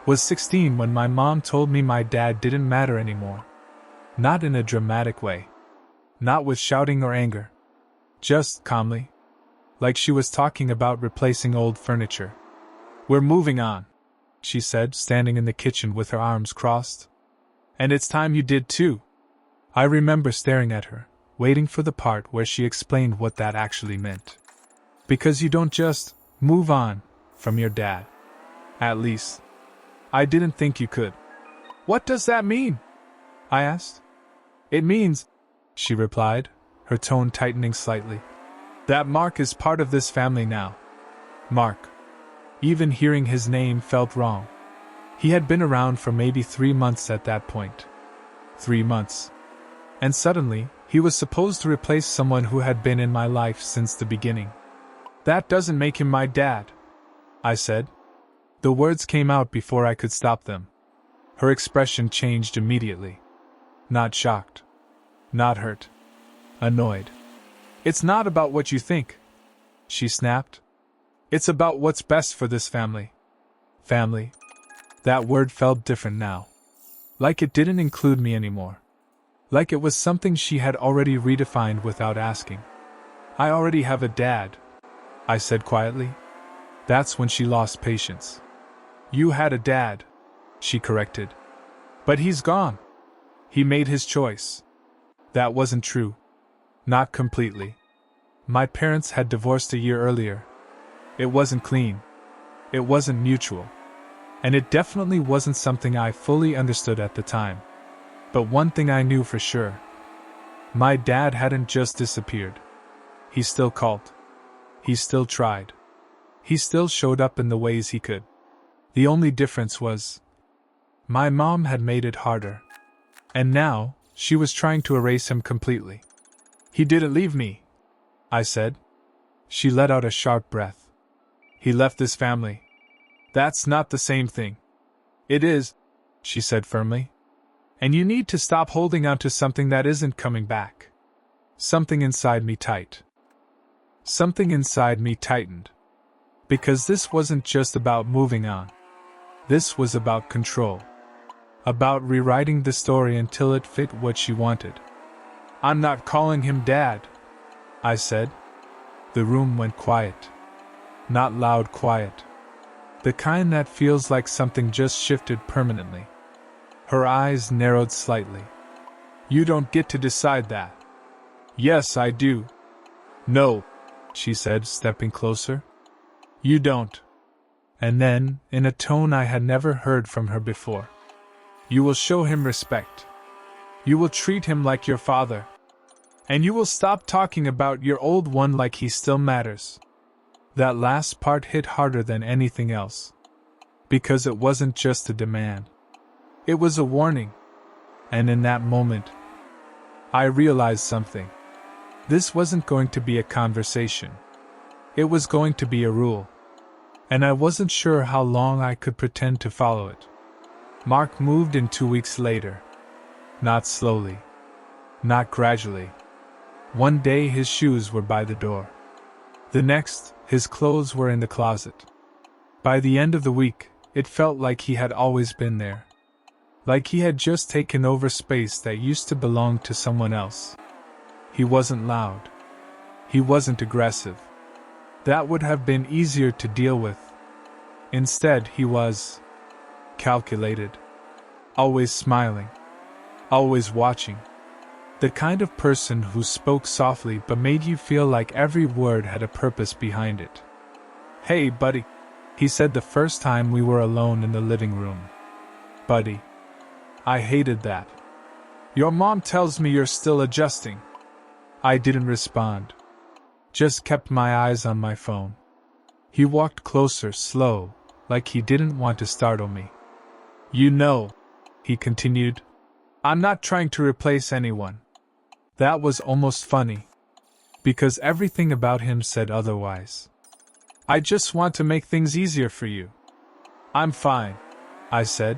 Was 16 when my mom told me my dad didn't matter anymore. Not in a dramatic way. Not with shouting or anger. Just calmly. Like she was talking about replacing old furniture. "We're moving on," she said, standing in the kitchen with her arms crossed. "And it's time you did too." I remember staring at her, waiting for the part where she explained what that actually meant. Because you don't just move on from your dad. At least, I didn't think you could. "What does that mean?" I asked. "It means," she replied, her tone tightening slightly, "that Mark is part of this family now." Mark. Even hearing his name felt wrong. He had been around for maybe 3 months at that point. 3 months. And suddenly, he was supposed to replace someone who had been in my life since the beginning. "That doesn't make him my dad," I said. The words came out before I could stop them. Her expression changed immediately. Not shocked. Not hurt. Annoyed. "It's not about what you think," she snapped. "It's about what's best for this family." Family. That word felt different now. Like it didn't include me anymore. Like it was something she had already redefined without asking. "I already have a dad," I said quietly. That's when she lost patience. "You had a dad," she corrected. "But he's gone. He made his choice." That wasn't true. Not completely. My parents had divorced a year earlier. It wasn't clean. It wasn't mutual. And it definitely wasn't something I fully understood at the time. But one thing I knew for sure. My dad hadn't just disappeared. He still called. He still tried. He still showed up in the ways he could. The only difference was, my mom had made it harder. And now, she was trying to erase him completely. "He didn't leave me," I said. She let out a sharp breath. "He left this family." "That's not the same thing." "It is," she said firmly. "And you need to stop holding on to something that isn't coming back." Something inside me tight. Something inside me tightened. Because this wasn't just about moving on. This was about control. About rewriting the story until it fit what she wanted. "I'm not calling him Dad," I said. The room went quiet. Not loud quiet. The kind that feels like something just shifted permanently. Her eyes narrowed slightly. "You don't get to decide that." "Yes, I do." "No," she said, stepping closer. "You don't." And then, in a tone I had never heard from her before. "You will show him respect. You will treat him like your father. And you will stop talking about your old one like he still matters." That last part hit harder than anything else. Because it wasn't just a demand. It was a warning. And in that moment, I realized something. This wasn't going to be a conversation. It was going to be a rule. And I wasn't sure how long I could pretend to follow it. Mark moved in 2 weeks later. Not slowly. Not gradually. One day his shoes were by the door. The next, his clothes were in the closet. By the end of the week, it felt like he had always been there. Like he had just taken over space that used to belong to someone else. He wasn't loud. He wasn't aggressive. That would have been easier to deal with. Instead, he was calculated. Always smiling. Always watching. The kind of person who spoke softly but made you feel like every word had a purpose behind it. "Hey, buddy," he said the first time we were alone in the living room. Buddy. I hated that. "Your mom tells me you're still adjusting." I didn't respond. Just kept my eyes on my phone. He walked closer, slow, like he didn't want to startle me. "You know," he continued, "I'm not trying to replace anyone." That was almost funny. Because everything about him said otherwise. "I just want to make things easier for you." "I'm fine," I said.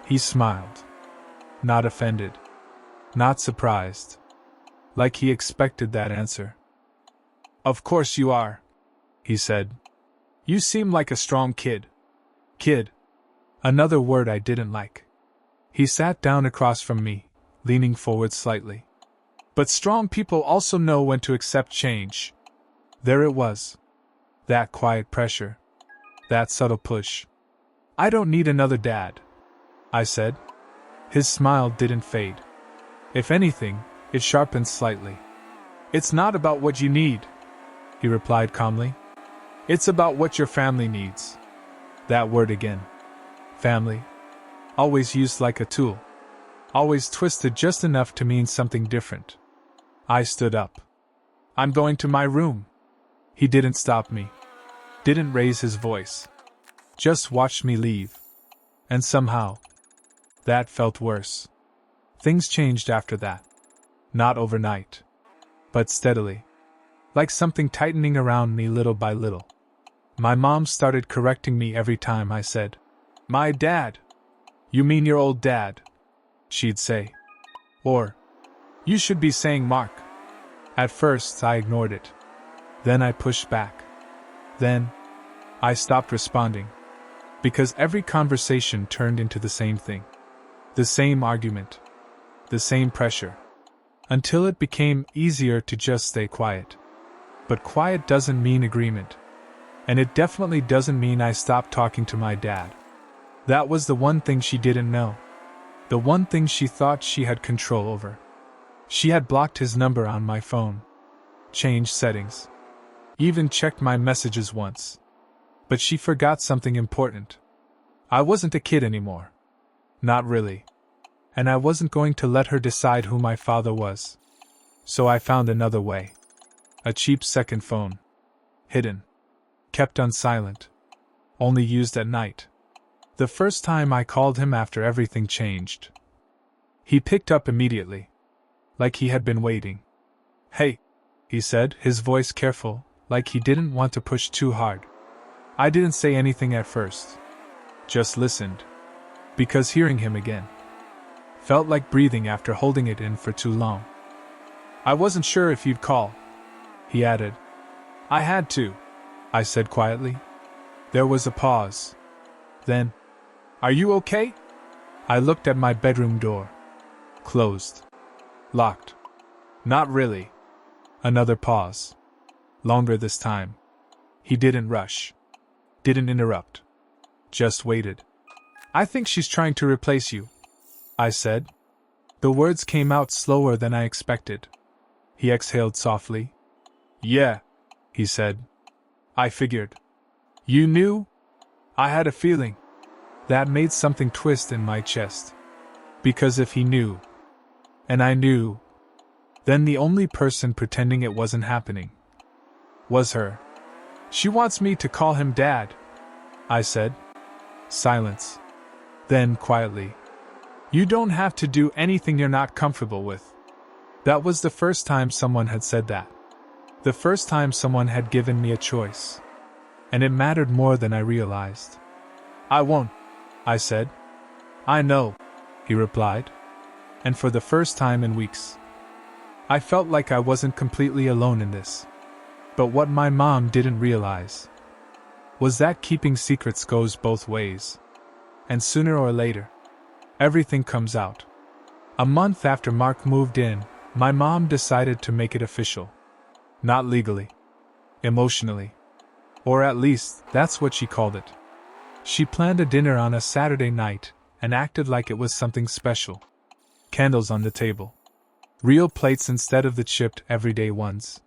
He smiled. Not offended. Not surprised. Like he expected that answer. "Of course you are," he said. "You seem like a strong kid." "Kid?" Another word I didn't like. He sat down across from me, leaning forward slightly. But strong people also know when to accept change. There it was. That quiet pressure. That subtle push. I don't need another dad, I said. His smile didn't fade. If anything, it sharpened slightly. It's not about what you need, he replied calmly. It's about what your family needs. That word again. Family. Always used like a tool. Always twisted just enough to mean something different. I stood up. I'm going to my room. He didn't stop me. Didn't raise his voice. Just watched me leave. And somehow, that felt worse. Things changed after that. Not overnight. But steadily. Like something tightening around me little by little. My mom started correcting me every time I said, "My dad." "You mean your old dad," she'd say. Or, "You should be saying Mark." At first, I ignored it. Then I pushed back. Then, I stopped responding. Because every conversation turned into the same thing. The same argument. The same pressure. Until it became easier to just stay quiet. But quiet doesn't mean agreement. And it definitely doesn't mean I stopped talking to my dad. That was the one thing she didn't know. The one thing she thought she had control over. She had blocked his number on my phone. Changed settings. Even checked my messages once. But she forgot something important. I wasn't a kid anymore. Not really. And I wasn't going to let her decide who my father was. So I found another way. A cheap second phone. Hidden. Kept on silent. Only used at night. The first time I called him after everything changed. He picked up immediately. Like he had been waiting. "Hey," he said, his voice careful, like he didn't want to push too hard. I didn't say anything at first. Just listened. Because hearing him again felt like breathing after holding it in for too long. "I wasn't sure if you'd call," he added. "I had to," I said quietly. There was a pause. Then, "Are you okay?" I looked at my bedroom door. Closed. Locked. "Not really." Another pause. Longer this time. He didn't rush. Didn't interrupt. Just waited. "I think she's trying to replace you," I said. The words came out slower than I expected. He exhaled softly. "Yeah," he said. "I figured." "You knew?" "I had a feeling." That made something twist in my chest. Because if he knew, and I knew, then the only person pretending it wasn't happening was her. "She wants me to call him Dad," I said. Silence. Then, quietly, "You don't have to do anything you're not comfortable with." That was the first time someone had said that. The first time someone had given me a choice. And it mattered more than I realized. "I won't," I said. "I know," he replied. And for the first time in weeks, I felt like I wasn't completely alone in this. But what my mom didn't realize was that keeping secrets goes both ways. And sooner or later, everything comes out. A month after Mark moved in, my mom decided to make it official. Not legally. Emotionally. Or at least, that's what she called it. She planned a dinner on a Saturday night, and acted like it was something special. Candles on the table. Real plates instead of the chipped, everyday ones.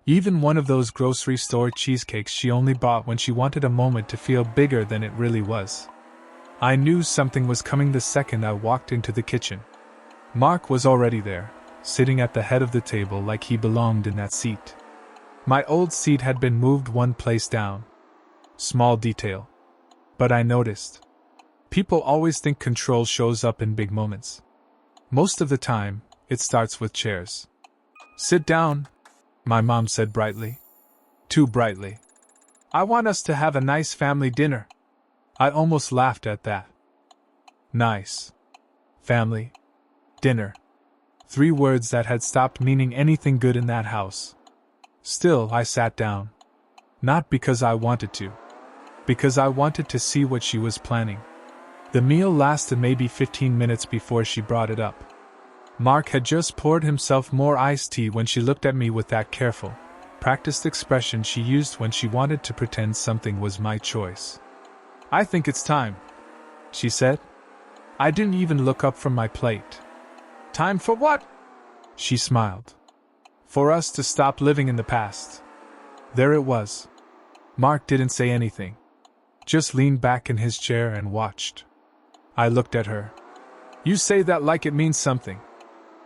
Even one of those grocery store cheesecakes she only bought when she wanted a moment to feel bigger than it really was. I knew something was coming the second I walked into the kitchen. Mark was already there, sitting at the head of the table like he belonged in that seat. My old seat had been moved one place down. Small detail. But I noticed. People always think control shows up in big moments. Most of the time, it starts with chairs. "Sit down," my mom said brightly. Too brightly. "I want us to have a nice family dinner." I almost laughed at that. Nice. Family. Dinner. 3 words that had stopped meaning anything good in that house. Still, I sat down. Not because I wanted to. Because I wanted to see what she was planning. The meal lasted maybe 15 minutes before she brought it up. Mark had just poured himself more iced tea when she looked at me with that careful, practiced expression she used when she wanted to pretend something was my choice. "I think it's time," she said. I didn't even look up from my plate. "Time for what?" She smiled. "For us to stop living in the past." There it was. Mark didn't say anything. Just leaned back in his chair and watched. I looked at her. "You say that like it means something."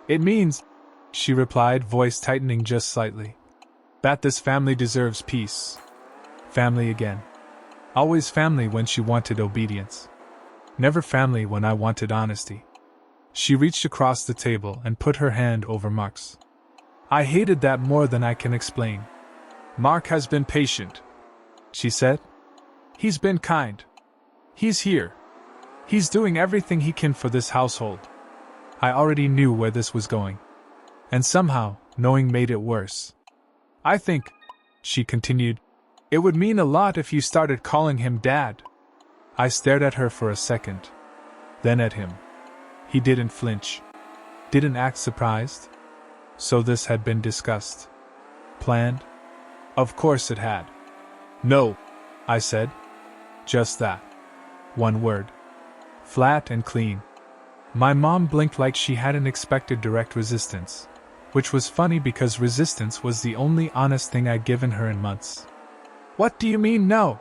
"It means," she replied, voice tightening just slightly, "that this family deserves peace." Family again. Always family when she wanted obedience. Never family when I wanted honesty. She reached across the table and put her hand over Mark's. "I hated that more than I can explain. Mark has been patient," she said. "He's been kind. He's here. He's doing everything he can for this household." I already knew where this was going. And somehow, knowing made it worse. "I think," she continued, "it would mean a lot if you started calling him Dad." I stared at her for a second. Then at him. He didn't flinch. Didn't act surprised. So this had been discussed. Planned? Of course it had. "No," I said. Just that. One word. Flat and clean. My mom blinked like she hadn't expected direct resistance, which was funny because resistance was the only honest thing I'd given her in months. "What do you mean, no?"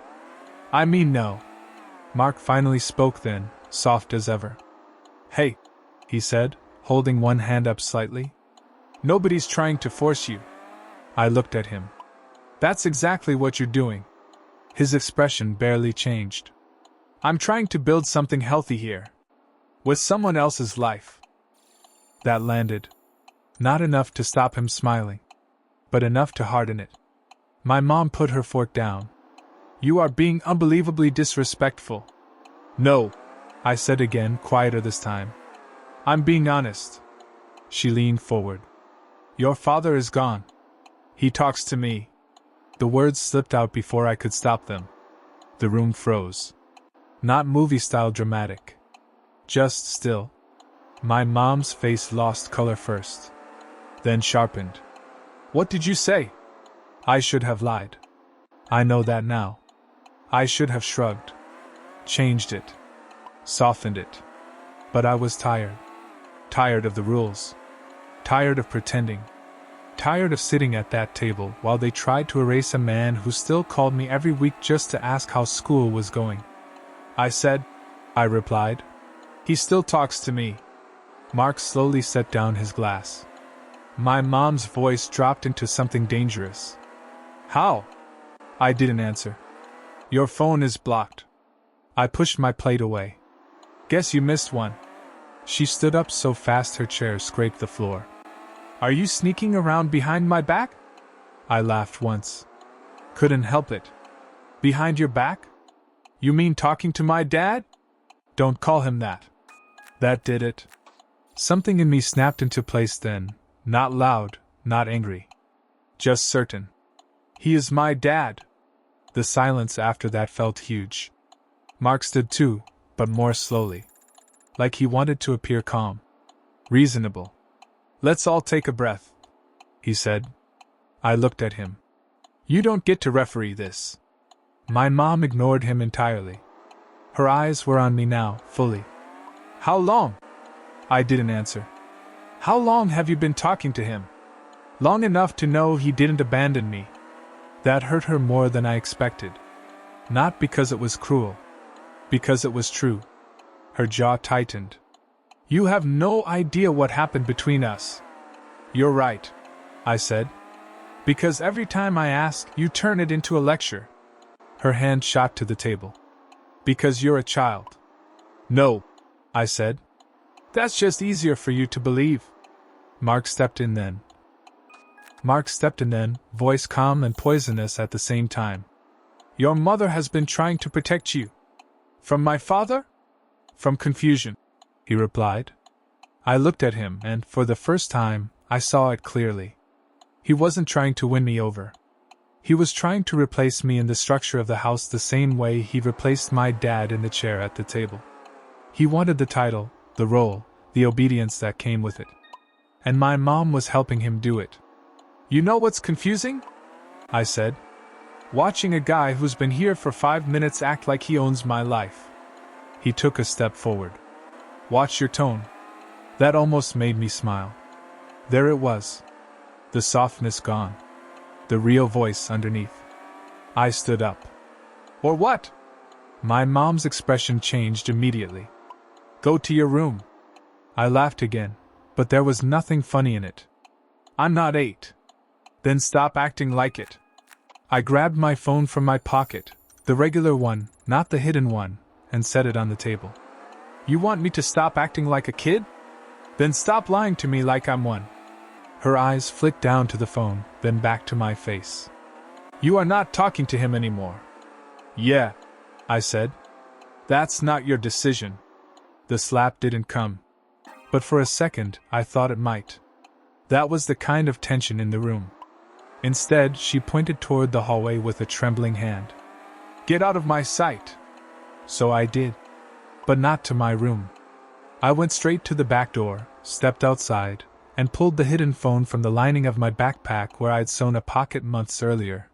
"I mean no." Mark finally spoke then, soft as ever. "Hey," he said, holding one hand up slightly. "Nobody's trying to force you." I looked at him. "That's exactly what you're doing." His expression barely changed. "I'm trying to build something healthy here. With someone else's life." That landed. Not enough to stop him smiling, but enough to harden it. My mom put her fork down. "You are being unbelievably disrespectful." "No," I said again, quieter this time. "I'm being honest." She leaned forward. "Your father is gone. He talks to me." The words slipped out before I could stop them. The room froze. Not movie-style dramatic. Just still. My mom's face lost color first. Then sharpened. "What did you say?" I should have lied. I know that now. I should have shrugged. Changed it. Softened it. But I was tired. Tired of the rules. Tired of pretending. Tired of sitting at that table while they tried to erase a man who still called me every week just to ask how school was going. I replied. "He still talks to me." Mark slowly set down his glass. My mom's voice dropped into something dangerous. "How?" I didn't answer. "Your phone is blocked." I pushed my plate away. "Guess you missed one." She stood up so fast her chair scraped the floor. "Are you sneaking around behind my back?" I laughed once. Couldn't help it. "Behind your back? You mean talking to my dad?" "Don't call him that." That did it. Something in me snapped into place then, not loud, not angry. Just certain. "He is my dad." The silence after that felt huge. Mark stood too, but more slowly. Like he wanted to appear calm. Reasonable. "Let's all take a breath," he said. I looked at him. "You don't get to referee this." My mom ignored him entirely. Her eyes were on me now, fully. "How long?" I didn't answer. "How long have you been talking to him?" "Long enough to know he didn't abandon me." That hurt her more than I expected. Not because it was cruel. Because it was true. Her jaw tightened. "You have no idea what happened between us." "You're right," I said. "Because every time I ask, you turn it into a lecture." Her hand shot to the table. "Because you're a child." "No," I said. "That's just easier for you to believe." Mark stepped in then. Voice calm and poisonous at the same time. "Your mother has been trying to protect you." "From my father?" "From confusion," he replied. I looked at him and, for the first time, I saw it clearly. He wasn't trying to win me over. He was trying to replace me in the structure of the house the same way he replaced my dad in the chair at the table. He wanted the title, the role, the obedience that came with it. And my mom was helping him do it. You know what's confusing? I said. Watching a guy who's been here for 5 minutes act like he owns my life. He took a step forward. Watch your tone. That almost made me smile. There it was. The softness gone. The real voice underneath. I stood up. Or what? My mom's expression changed immediately. Go to your room. I laughed again, but there was nothing funny in it. I'm not 8. Then stop acting like it. I grabbed my phone from my pocket, the regular one, not the hidden one, and set it on the table. You want me to stop acting like a kid? Then stop lying to me like I'm one. Her eyes flicked down to the phone, then back to my face. You are not talking to him anymore. Yeah, I said. That's not your decision. The slap didn't come. But for a second, I thought it might. That was the kind of tension in the room. Instead, she pointed toward the hallway with a trembling hand. Get out of my sight! So I did. But not to my room. I went straight to the back door, stepped outside, and pulled the hidden phone from the lining of my backpack where I'd sewn a pocket months earlier.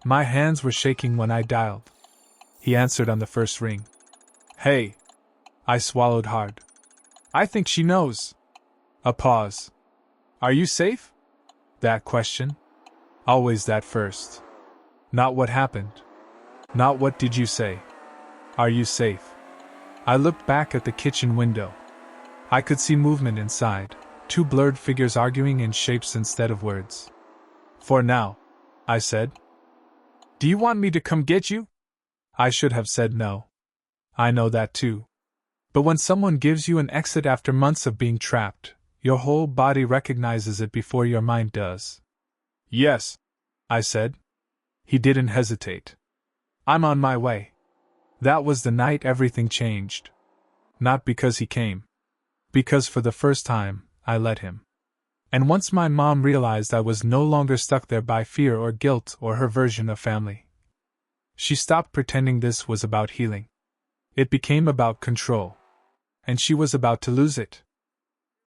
My hands were shaking when I dialed. He answered on the first ring. Hey. I swallowed hard. I think she knows. A pause. Are you safe? That question. Always that first. Not what happened. Not what did you say. Are you safe? I looked back at the kitchen window. I could see movement inside, 2 blurred figures arguing in shapes instead of words. For now, I said. Do you want me to come get you? I should have said no. I know that too. But when someone gives you an exit after months of being trapped, your whole body recognizes it before your mind does. Yes, I said. He didn't hesitate. I'm on my way. That was the night everything changed. Not because he came. Because for the first time, I let him. And once my mom realized I was no longer stuck there by fear or guilt or her version of family, she stopped pretending this was about healing. It became about control. And she was about to lose it.